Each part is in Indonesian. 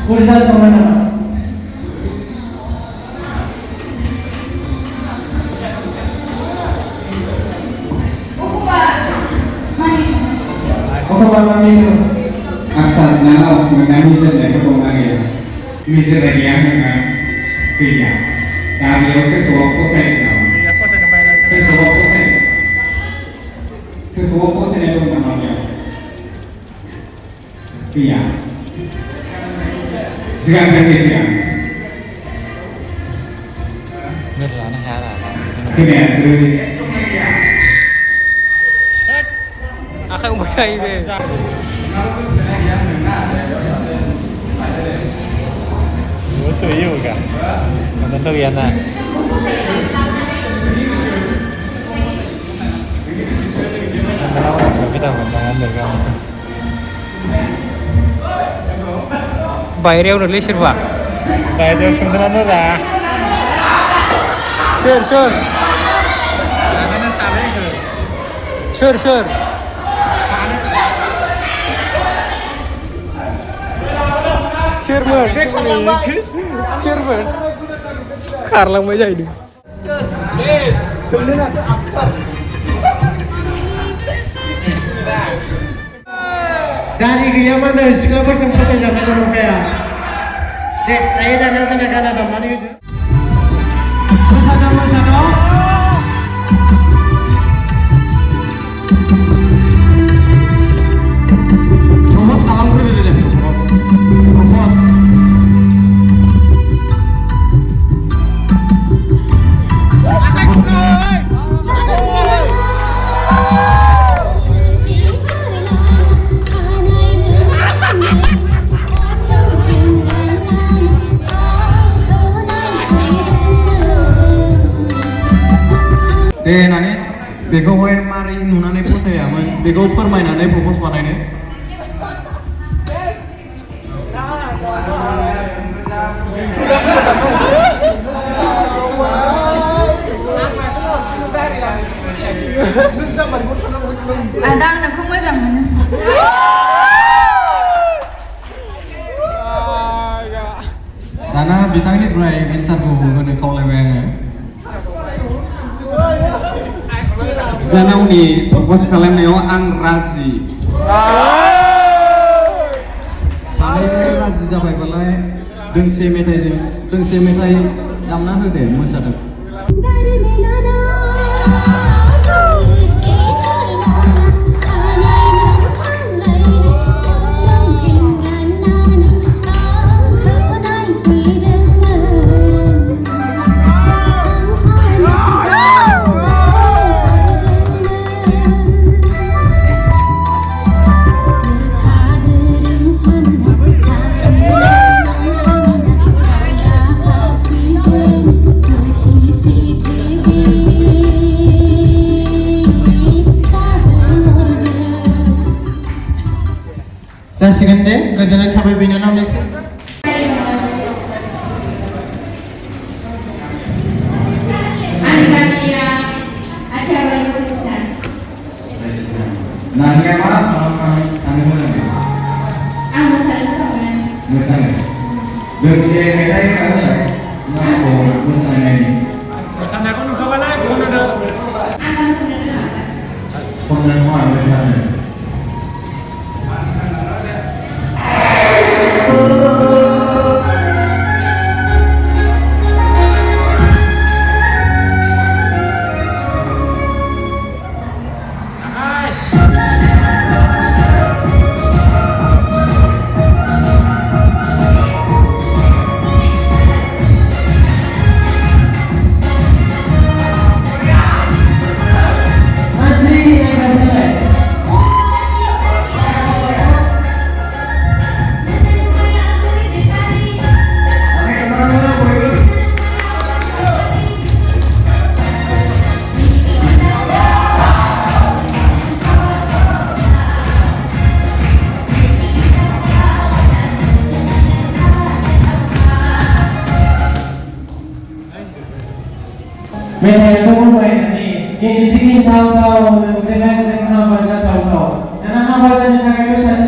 Bursa Samana. Aksar nama mengenai misi dari pembangunan misi dari yang dengan tiga dari sebuah posen sebuah posen itu namanya tiga sekarang tiga tiga Akan umaday be. Betul juga. Tentu ya nah. Kita menangan dengan bayarnya udah leser pak. Bayarnya sebenarnya udah. Sure. Sure. Sherman. Karlang aja ini. Dari gaya mana sekolah bersama saya jangan berupaya. Dek, saya jangan senang ada mana itu. Bersama. Romos kalam dulu deh. Romos. Nani, bego mari nunane posayamoन, bego फोरमायनानै propose बानायनो। Adang naku मोजां मोनो। दाना बिथांनिफ्राय एन्सारखौ होनो खावलायबाय आङो। Sedana uni propose खालामनायाव आं राजि। सानैजों राजि जाबायबालाय दोंसे मेथाइ दामना होदो मोसादों। जासिगोन दे गोजोननाय थाबाय बिनानावनिसिम Nanya apa? Kamu mana? Aku mosalnya. Bersihin metai apa? Kenapa mosalnya ini? Sana aku nusa wala aku nuda. Akan benar. Pengalaman mosalnya. मेथाइ खौबो ini ingin tahu-tahu dengan hafa tahu-tahu. Karena hafa jadi sangat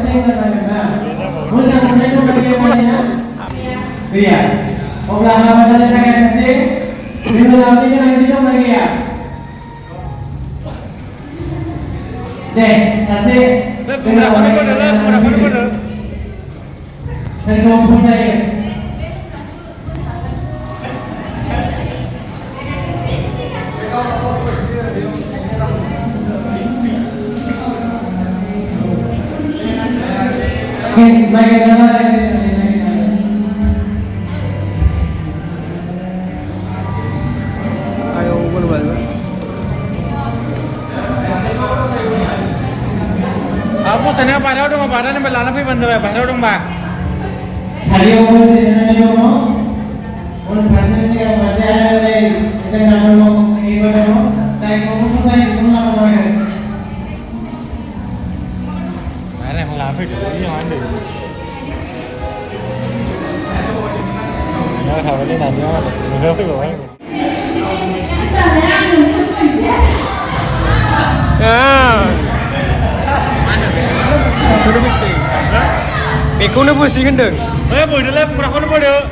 Sasse Pemuda-pemuda adalah pemuda-pemuda. Saya percaya. Lagi nama lagi. Ayo boleh. Aku sana padahal dong padahal nih belana pun bantu padahal dong bang. Saya mau sini dulu. Un proses yang masih ada dari saya nggak mau ibu dulu. Saya mau saya dulu lagi. Mana yang lama itu yang ada. Nah, kalau ini nanya, udah apa gue? Kudu besi. Kudu besi gendeng. Boleh lah, kurang kudu boleh.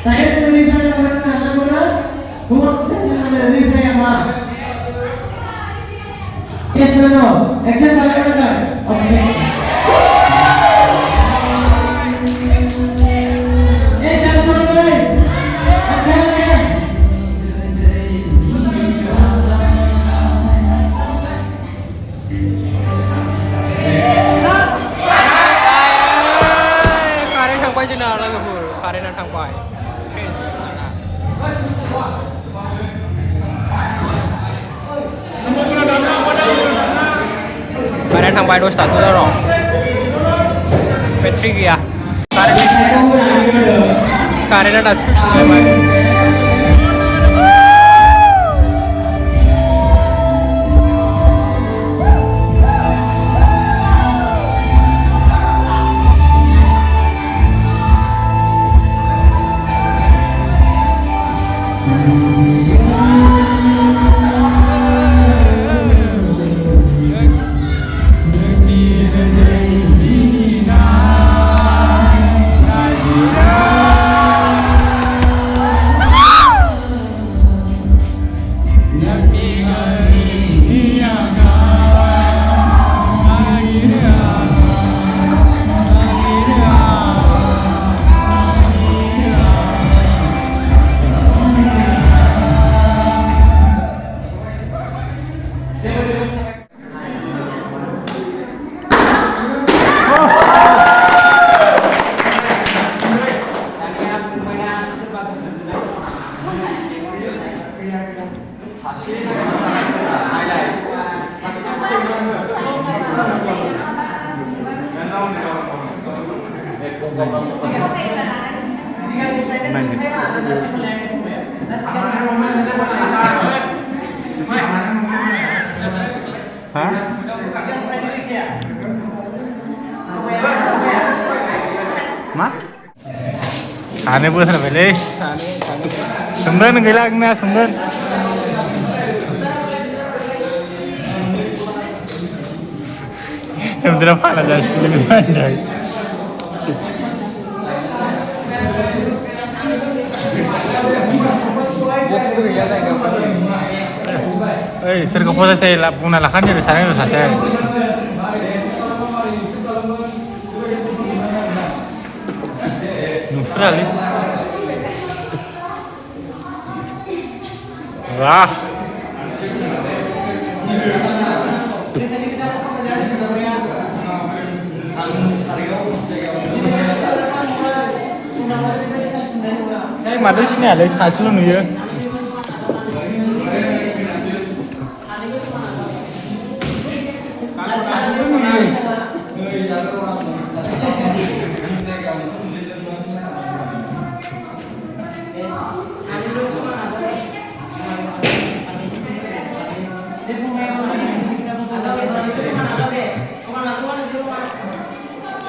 Saya sudah reply yang mana? Anak muda, buat saya sudah reply yang mana? Yes or no? Action kalian mana? Okay. Jangan sampai. Okay. Karen sampai jenar lagi bro. Karen sampai. Karen sampai 21 dorong. Patrick ya. Karen ada. Ane bos na beli. Sumben gila na sumben. Yang berapa lah jas pilih mana? Sir ko pala saya puna lakan jadi sana itu saja. Nufralis. Wah. Mana sini ada hasil nih ya?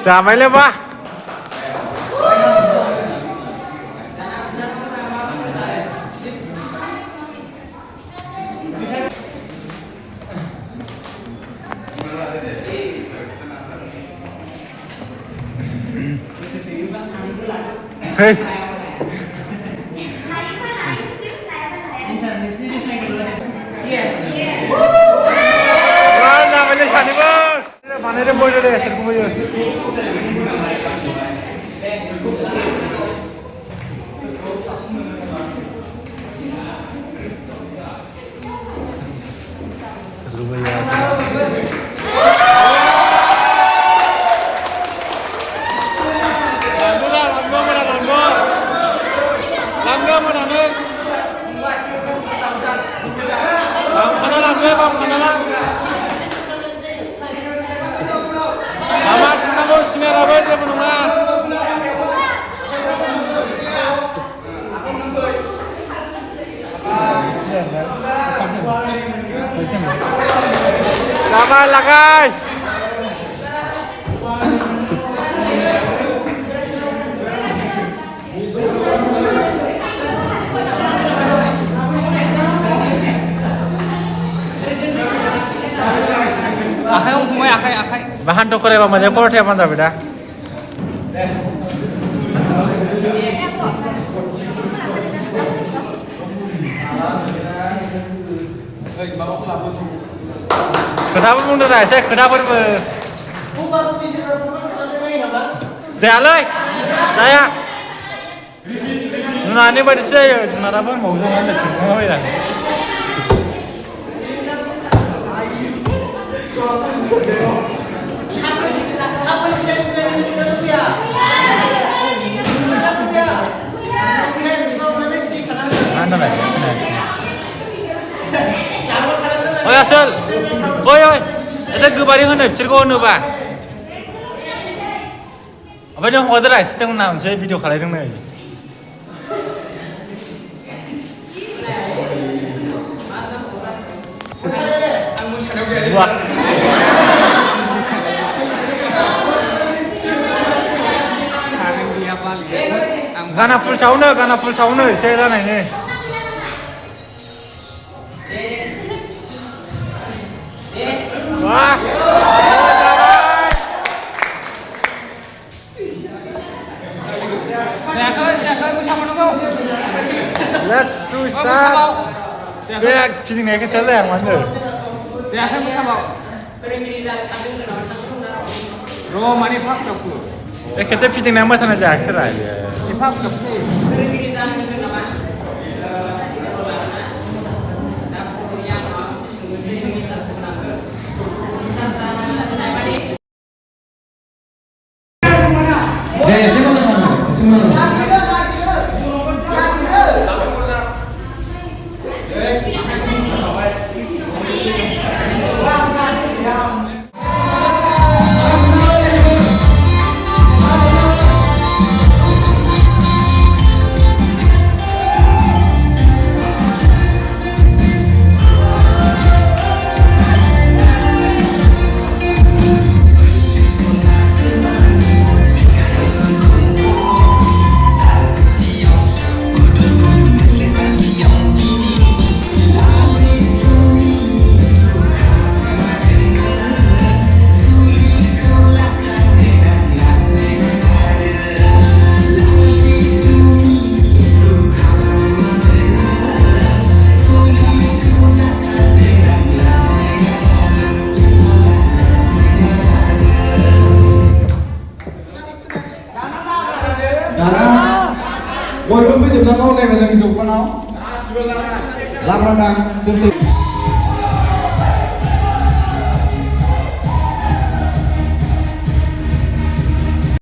Sama le ba? Hey. Wah, namanya Shani bang. Mana ada boy deh, terkumpul. Seru banget. Selamat lakai. Bahan tuh kore bang, kore tiap mana beda? Kenapa mundur aja? Kenapa ber? Saya lagi, saya. Nuna ini pada saya, nuna apa mau jangan ada, mau ya? Mana lagi? Oh ya Sol, oi, itu gubari mana? Cirko mana ba? Apa ni order aja? Kita nak saya video kalai dong ni. Wah. Gana full sound ni, saya dah ni. Wah. Let's do start. Biar feeling ni kita yang mana? Siapa yang sama? Roh mana pak kapu? Kita feeling nama sana je aksir aja. Pak kapu. Ya, semua. Boy, kau bisa bilang kau nih macam itu, kau tahu? Lama dah, sip.